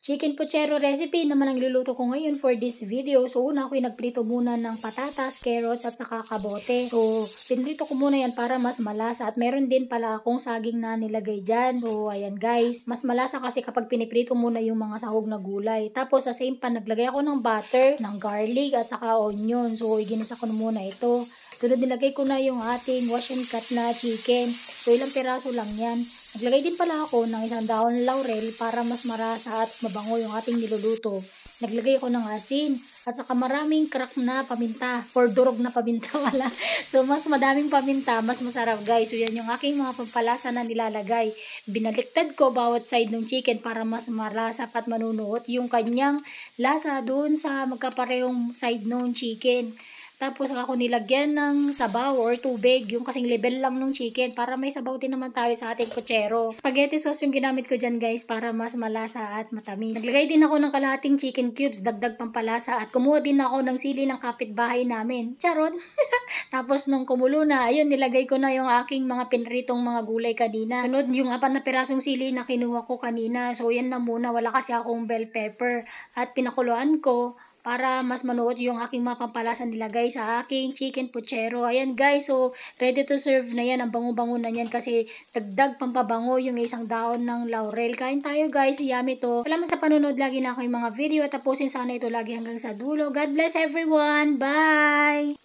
Chicken puchero recipe naman ang iluluto ko ngayon for this video. So una ako nagprito muna ng patatas, carrots at saka kabote. So pinrito ko muna yan para mas malasa at meron din pala akong saging na nilagay dyan. So ayan guys, mas malasa kasi kapag piniprito muna yung mga sahog na gulay. Tapos sa same pan naglagay ako ng butter, ng garlic at saka onion. So iginisa ko na muna ito. Sunod nilagay ko na yung ating wash and cut na chicken. So ilang piraso lang yan. Naglagay din pala ako ng isang dahon laurel para mas marasa at mabango yung ating niluluto. Naglagay ako ng asin at saka maraming crack na paminta or durog na paminta wala. So mas madaming paminta, mas masarap guys. So yan yung aking mga pampalasa na nilalagay. Binaliktad ko bawat side ng chicken para mas malasa at manunuot yung kanyang lasa doon sa magkaparehong side ng chicken. Tapos ako nilagyan ng sabaw or tubig, yung kasing level lang ng chicken para may sabaw din naman tayo sa ating puchero. Spaghetti sauce yung ginamit ko dyan guys para mas malasa at matamis. Naglagay din ako ng kalahating chicken cubes, dagdag pampalasa at kumuha din ako ng sili ng kapitbahay namin. Charot! Tapos nung kumulo na, ayun nilagay ko na yung aking mga pinritong mga gulay kanina. Sunod yung 4 na pirasong sili na kinuha ko kanina. So yan na muna, wala kasi akong bell pepper. At pinakuluan ko para mas manuot yung aking mga pampalasa nilagay sa aking chicken puchero. Ayan guys, so ready to serve na yan. Ang bango-bango na yan kasi dagdag pampabango yung isang dahon ng laurel. Kain tayo guys, yummy to. Salamat sa panonood lagi na aking mga video at tapusin sana ito lagi hanggang sa dulo. God bless everyone. Bye!